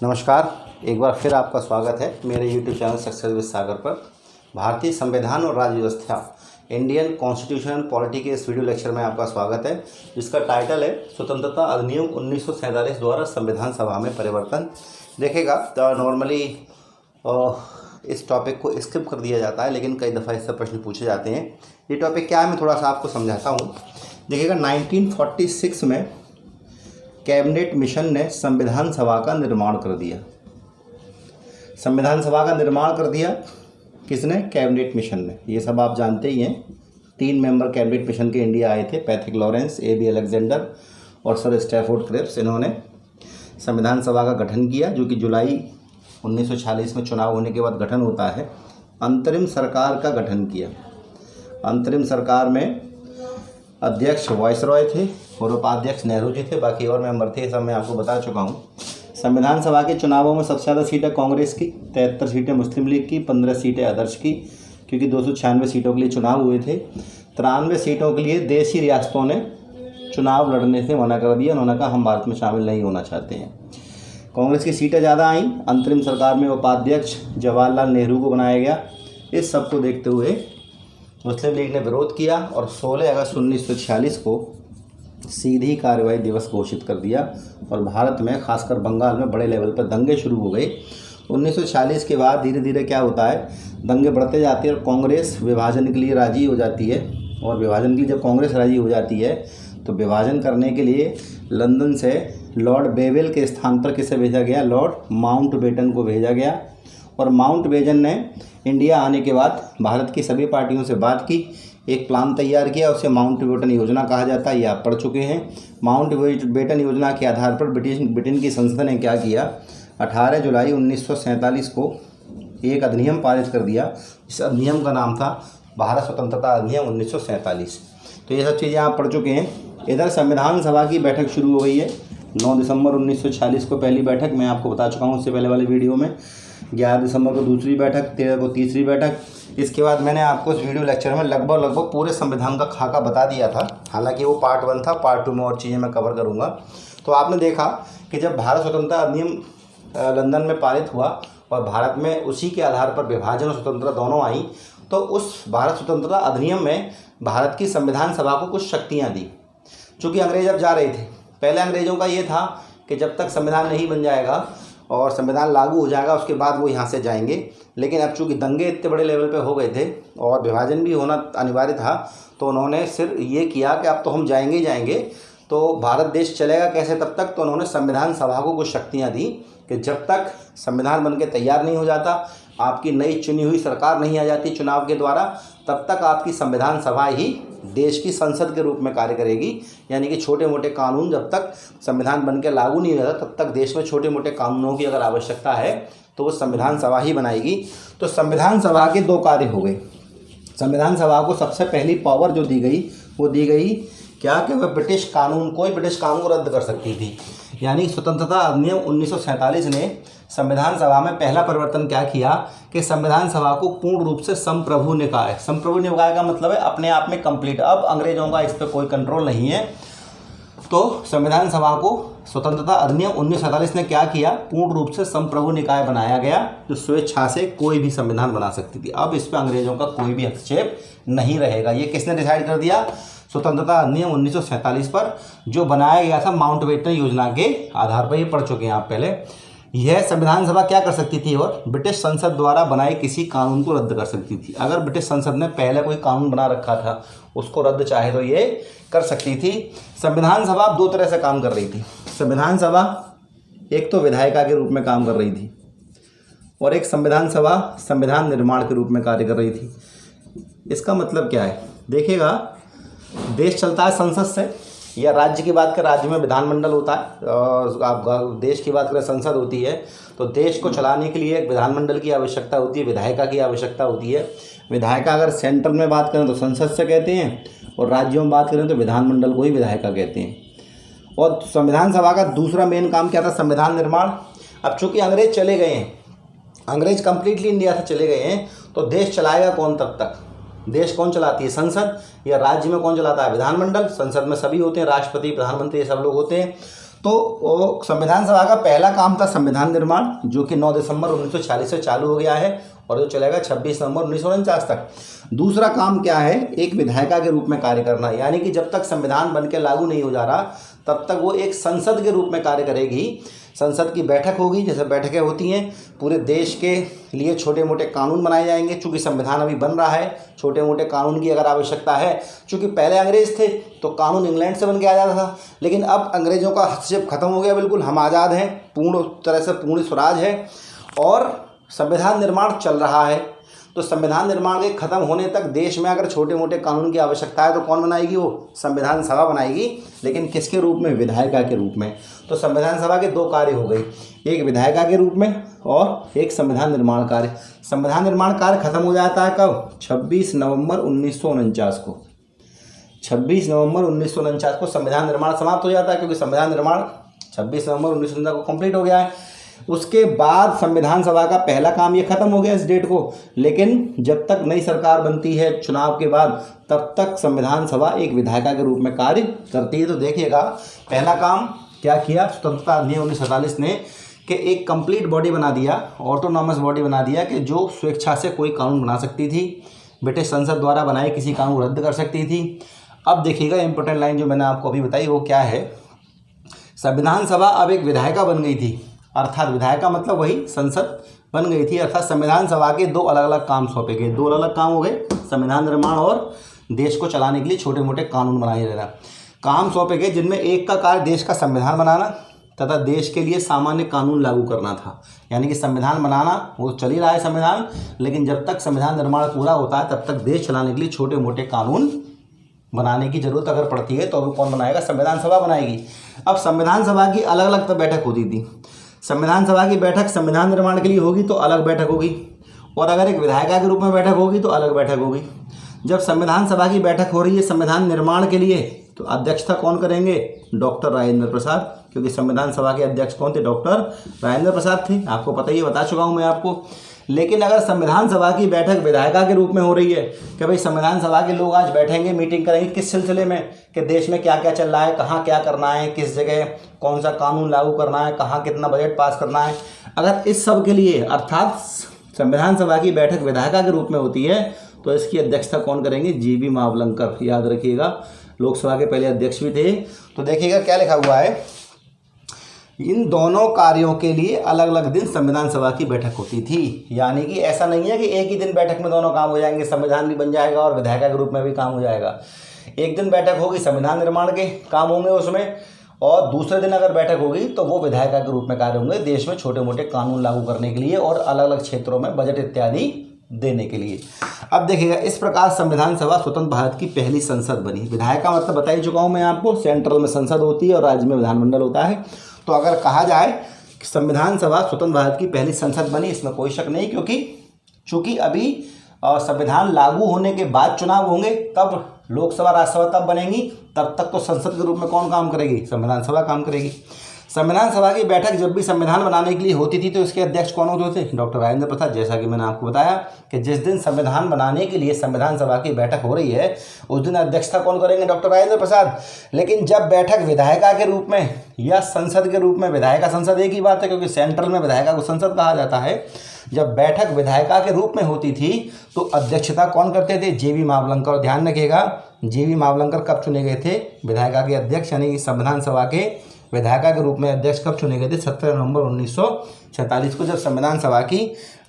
नमस्कार, एक बार फिर आपका स्वागत है मेरे YouTube चैनल सक्सेस विद सागर पर। भारतीय संविधान और राज्य व्यवस्था इंडियन कॉन्स्टिट्यूशन एंड पॉलिटी के इस वीडियो लेक्चर में आपका स्वागत है, जिसका टाइटल है स्वतंत्रता अधिनियम 1947 द्वारा संविधान सभा में परिवर्तन। देखिएगा नॉर्मली इस टॉपिक को स्किप कर दिया जाता है, लेकिन कई दफ़ा इससे प्रश्न पूछे जाते हैं। ये टॉपिक क्या है मैं थोड़ा सा आपको समझाता हूँ। देखिएगा 1946 में कैबिनेट मिशन ने संविधान सभा का निर्माण कर दिया। संविधान सभा का निर्माण कर दिया किसने? कैबिनेट मिशन ने। ये सब आप जानते ही हैं। 3 मेंबर कैबिनेट मिशन के इंडिया आए थे, पैट्रिक लॉरेंस, A.B. अलेक्जेंडर और सर स्टैफोर्ड क्रिप्स। इन्होंने संविधान सभा का गठन किया, जो कि जुलाई 1946 में चुनाव होने के बाद गठन होता है। अंतरिम सरकार का गठन किया। अंतरिम सरकार में अध्यक्ष वाइसरॉय थे और उपाध्यक्ष नेहरू जी थे, बाकी और मेंबर थे, सब मैं आपको बता चुका हूँ। संविधान सभा के चुनावों में सबसे ज़्यादा सीटें कांग्रेस की, 73 सीटें मुस्लिम लीग की, 15 सीटें आदर्श की, क्योंकि 296 सीटों के लिए चुनाव हुए थे। 93 सीटों के लिए देशी रियासतों ने चुनाव लड़ने से मना कर दिया। उन्होंने कहा हम भारत में शामिल नहीं होना चाहते हैं। कांग्रेस की सीटें ज़्यादा आईं। अंतरिम सरकार में उपाध्यक्ष जवाहरलाल नेहरू को बनाया गया। इस सब को देखते हुए मुस्लिम लीग ने विरोध किया और 16 अगस्त 1946 को सीधी कार्रवाई दिवस घोषित कर दिया और भारत में, खासकर बंगाल में बड़े लेवल पर दंगे शुरू हो गए। 1946 के बाद धीरे धीरे क्या होता है, दंगे बढ़ते जाते हैं और कांग्रेस विभाजन के लिए राजी हो जाती है। और विभाजन की जब कांग्रेस राजी हो जाती है तो विभाजन करने के लिए लंदन से लॉर्ड बेवेल के स्थान पर किसे भेजा गया? लॉर्ड माउंटबेटन को भेजा गया। और माउंटबेटन ने इंडिया आने के बाद भारत की सभी पार्टियों से बात की, एक प्लान तैयार किया, उसे माउंटबेटन योजना कहा जाता है। ये आप पढ़ चुके हैं। माउंटबेटन योजना के आधार पर ब्रिटेन की संसद ने क्या किया? 18 जुलाई 1947 को एक अधिनियम पारित कर दिया। इस अधिनियम का नाम था भारत स्वतंत्रता अधिनियम 1947। तो ये सब चीज़ें आप पढ़ चुके हैं। इधर संविधान सभा की बैठक शुरू हो गई है। 9 दिसंबर 1946 को पहली बैठक, मैं आपको बता चुका हूँ उससे पहले वाले वीडियो में। 11 दिसंबर को दूसरी बैठक, 13 को तीसरी बैठक। इसके बाद मैंने आपको इस वीडियो लेक्चर में लगभग पूरे संविधान का खाका बता दिया था। हालांकि वो पार्ट 1 था, पार्ट 2 में और चीज़ें मैं कवर करूँगा। तो आपने देखा कि जब भारत स्वतंत्रता अधिनियम लंदन में पारित हुआ और भारत में उसी के आधार पर विभाजन और स्वतंत्रता दोनों आई, तो उस भारत स्वतंत्रता अधिनियम में भारत की संविधान सभा को कुछ शक्तियाँ दी। चूँकि अंग्रेज अब जा रहे थे। पहले अंग्रेज़ों का ये था कि जब तक संविधान नहीं बन जाएगा और संविधान लागू हो जाएगा उसके बाद वो यहाँ से जाएंगे। लेकिन अब चूँकि दंगे इतने बड़े लेवल पे हो गए थे और विभाजन भी होना अनिवार्य था, तो उन्होंने सिर्फ ये किया कि अब तो हम जाएंगे ही जाएंगे, तो भारत देश चलेगा कैसे तब तक? तो उन्होंने संविधान सभा को कुछ शक्तियाँ दी कि जब तक संविधान बन के तैयार नहीं हो जाता, आपकी नई चुनी हुई सरकार नहीं आ जाती चुनाव के द्वारा, तब तक आपकी संविधान सभा ही देश की संसद के रूप में कार्य करेगी। यानी कि छोटे मोटे कानून जब तक संविधान बन के लागू नहीं हो जाता, तब तक देश में छोटे मोटे कानूनों की अगर आवश्यकता है तो वो संविधान सभा ही बनाएगी। तो संविधान सभा के 2 कार्य हो गए। संविधान सभा को सबसे पहली पावर जो दी गई वो दी गई क्या कि वह ब्रिटिश कानून, कोई ब्रिटिश कानून रद्द कर सकती थी। यानी स्वतंत्रता अधिनियम 1947 ने संविधान सभा में पहला परिवर्तन क्या किया कि संविधान सभा को पूर्ण रूप से संप्रभु निकाय, संप्रभु निकाय का मतलब है अपने आप में कंप्लीट। अब अंग्रेजों का इस पर कोई कंट्रोल नहीं है। तो संविधान सभा को स्वतंत्रता अधिनियम 1947 ने क्या किया? पूर्ण रूप से संप्रभु निकाय बनाया गया, जो स्वेच्छा से कोई भी संविधान बना सकती थी। अब इस पर अंग्रेजों का कोई भी हस्तक्षेप नहीं रहेगा। ये किसने डिसाइड कर दिया? स्वतंत्रता अधिनियम 1947 पर जो बनाया गया था माउंटबेटन योजना के आधार पर। ये पढ़ चुके हैं आप पहले। यह संविधान सभा क्या कर सकती थी? और ब्रिटिश संसद द्वारा बनाए किसी कानून को रद्द कर सकती थी। अगर ब्रिटिश संसद ने पहले कोई कानून बना रखा था उसको रद्द चाहे तो ये कर सकती थी। संविधान सभा 2 तरह से काम कर रही थी। संविधान सभा एक तो विधायिका के रूप में काम कर रही थी और एक संविधान सभा संविधान निर्माण के रूप में कार्य कर रही थी। इसका मतलब क्या है? देखिएगा, देश चलता है संसद से, या राज्य की बात करें राज्य में विधानमंडल होता है, और आप देश की बात करें संसद होती है। तो देश को चलाने के लिए एक विधानमंडल की आवश्यकता होती है, विधायिका की आवश्यकता होती है। विधायिका अगर सेंट्रल में बात करें तो संसद से कहते हैं, और राज्यों में बात करें तो विधानमंडल को ही विधायिका कहते हैं। और संविधान सभा का दूसरा मेन काम क्या था? संविधान निर्माण। अब चूँकि अंग्रेज चले गए हैं, अंग्रेज कंप्लीटली इंडिया से चले गए हैं, तो देश चलाएगा कौन तब तक? देश कौन चलाती है? संसद। या राज्य में कौन चलाता है? विधानमंडल। संसद में सभी होते हैं, राष्ट्रपति, प्रधानमंत्री, ये सब लोग होते हैं। तो वो संविधान सभा का पहला काम था संविधान निर्माण, जो कि 9 दिसंबर 1946 से चालू हो गया है और जो चलेगा 26 नवंबर 1949 तक। दूसरा काम क्या है, एक विधायिका के रूप में कार्य करना, यानी कि जब तक संविधान बन के लागू नहीं हो जा रहा तब तक वो एक संसद के रूप में कार्य करेगी। संसद की बैठक होगी, जैसे बैठकें होती हैं, पूरे देश के लिए छोटे मोटे कानून बनाए जाएंगे। चूँकि संविधान अभी बन रहा है, छोटे मोटे कानून की अगर आवश्यकता है, चूँकि पहले अंग्रेज थे तो कानून इंग्लैंड से बन के आ जाता था, लेकिन अब अंग्रेज़ों का हस्तक्षेप खत्म हो गया, बिल्कुल हम आज़ाद हैं, पूर्ण तरह से पूर्ण स्वराज है और संविधान निर्माण चल रहा है। तो संविधान निर्माण के खत्म होने तक देश में अगर छोटे मोटे कानून की आवश्यकता है तो कौन बनाएगी, वो संविधान सभा बनाएगी, लेकिन किसके रूप में, विधायिका के रूप में। तो संविधान सभा के दो कार्य हो गए, एक विधायिका के रूप में और एक संविधान निर्माण कार्य। संविधान निर्माण कार्य खत्म हो जाता है कब, 26 नवंबर 1949 को। 26 नवंबर 1949 को संविधान निर्माण समाप्त हो जाता है, क्योंकि संविधान निर्माण 26 नवंबर 1949 को कंप्लीट हो गया है। उसके बाद संविधान सभा का पहला काम ये खत्म हो गया इस डेट को, लेकिन जब तक नई सरकार बनती है चुनाव के बाद, तब तक संविधान सभा एक विधायिका के रूप में कार्य करती है। तो देखिएगा पहला काम क्या किया स्वतंत्रता अधिनियम 1947 ने, कि एक कंप्लीट बॉडी बना दिया, ऑटोनॉमस बॉडी बना दिया, कि जो स्वेच्छा से कोई कानून बना सकती थी, ब्रिटिश संसद द्वारा बनाए किसी कानून को रद्द कर सकती थी। अब देखिएगा इंपॉर्टेंट लाइन जो मैंने आपको अभी बताई वो क्या है, संविधान सभा अब एक विधायिका बन गई थी, अर्थात विधायिका मतलब वही संसद बन गई थी, अर्थात संविधान सभा के दो अलग अलग काम सौंपे गए। दो अलग अलग काम हो गए, संविधान निर्माण और देश को चलाने के लिए छोटे मोटे कानून बनाए जाना काम सौंपे गए, जिनमें एक का कार्य देश का संविधान बनाना तथा देश के लिए सामान्य कानून लागू करना था। यानी कि संविधान बनाना वो चल ही रहा है संविधान, लेकिन जब तक संविधान निर्माण पूरा होता है तब तक देश चलाने के लिए छोटे मोटे कानून बनाने की जरूरत अगर पड़ती है तो अभी कौन बनाएगा, संविधान सभा बनाएगी। अब संविधान सभा की अलग अलग तो बैठक होती थी। संविधान सभा की बैठक संविधान निर्माण के लिए होगी तो अलग बैठक होगी, और अगर एक विधायिका के रूप में बैठक होगी तो अलग बैठक होगी। जब संविधान सभा की बैठक हो रही है संविधान निर्माण के लिए, तो अध्यक्षता कौन करेंगे, डॉक्टर राजेंद्र प्रसाद, क्योंकि संविधान सभा के अध्यक्ष कौन थे, डॉक्टर राजेंद्र प्रसाद थे। आपको पता ही, बता चुका हूँ मैं आपको। लेकिन अगर संविधान सभा की बैठक विधायिका के रूप में हो रही है कि भाई संविधान सभा के लोग आज बैठेंगे, मीटिंग करेंगे, किस सिलसिले में, कि देश में क्या क्या चल रहा है, कहाँ क्या करना है, किस जगह कौन सा कानून लागू करना है, कहाँ कितना बजट पास करना है, अगर इस सब के लिए अर्थात संविधान सभा की बैठक विधायिका के रूप में होती है तो इसकी अध्यक्षता कौन करेंगे, जीवी मावलंकर। याद रखिएगा, लोकसभा के पहले अध्यक्ष भी थे। तो देखिएगा क्या लिखा हुआ है, इन दोनों कार्यों के लिए अलग अलग दिन संविधान सभा की बैठक होती थी। यानी कि ऐसा नहीं है कि एक ही दिन बैठक में दोनों काम हो जाएंगे, संविधान भी बन जाएगा और विधायिका के रूप में भी काम हो जाएगा। एक दिन बैठक होगी संविधान निर्माण के काम होंगे उसमें, और दूसरे दिन अगर बैठक होगी तो वो विधायिका के रूप में कार्य होंगे, देश में छोटे मोटे कानून लागू करने के लिए और अलग अलग क्षेत्रों में बजट इत्यादि देने के लिए। अब देखिएगा, इस प्रकार संविधान सभा स्वतंत्र भारत की पहली संसद बनी। विधायिका मतलब बता ही चुका हूँ मैं आपको, सेंट्रल में संसद होती है और राज्य में विधानमंडल होता है। तो अगर कहा जाए कि संविधान सभा स्वतंत्र भारत की पहली संसद बनी, इसमें कोई शक नहीं, क्योंकि चूंकि अभी संविधान लागू होने के बाद चुनाव होंगे, तब लोकसभा राज्यसभा तब बनेंगी, तब तक तो संसद के रूप में कौन काम करेगी, संविधान सभा काम करेगी। संविधान सभा की बैठक जब भी संविधान बनाने के लिए होती थी तो इसके अध्यक्ष कौन होते थे, डॉक्टर राजेंद्र प्रसाद। जैसा कि मैंने आपको बताया कि जिस दिन संविधान बनाने के लिए संविधान सभा की बैठक हो रही है उस दिन अध्यक्षता कौन करेंगे, डॉक्टर राजेंद्र प्रसाद। लेकिन जब बैठक विधायिका के रूप में या संसद के रूप में, विधायिका संसद एक ही बात है क्योंकि सेंट्रल में विधायिका को संसद कहा जाता है, जब बैठक विधायिका के रूप में होती थी तो अध्यक्षता कौन करते थे, जेवी मावलंकर। ध्यान रखिएगा, जेवी मावलंकर कब चुने गए थे, विधायिका के अध्यक्ष, यानी कि संविधान सभा के विधायिका के रूप में अध्यक्ष कब चुने गए थे, 17 नवंबर 1946 को, जब संविधान सभा की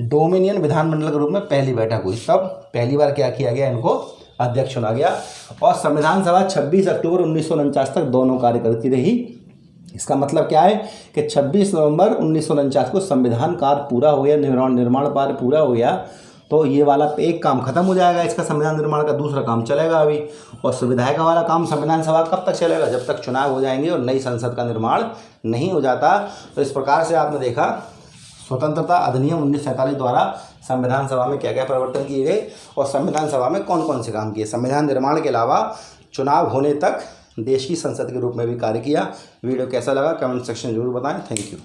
डोमिनियन विधानमंडल के रूप में पहली बैठक हुई, तब पहली बार क्या किया गया, इनको अध्यक्ष चुना गया। और संविधान सभा 26 अक्टूबर 1949 तक दोनों कार्य करती रही। इसका मतलब क्या है कि 26 नवंबर 1949 को संविधान कार्य पूरा हो गया, निर्माण कार्य पूरा हो गया, तो ये वाला एक काम खत्म हो जाएगा इसका, संविधान निर्माण का। दूसरा काम चलेगा अभी, और विधायिका वाला काम संविधान सभा कब तक चलेगा, जब तक चुनाव हो जाएंगे और नई संसद का निर्माण नहीं हो जाता। तो इस प्रकार से आपने देखा स्वतंत्रता अधिनियम 1947 द्वारा संविधान सभा में क्या क्या परिवर्तन किए गए और संविधान सभा में कौन कौन से काम किए। संविधान निर्माण के अलावा चुनाव होने तक देश की संसद के रूप में भी कार्य किया। वीडियो कैसा लगा कमेंट सेक्शन में जरूर बताएं। Thank you.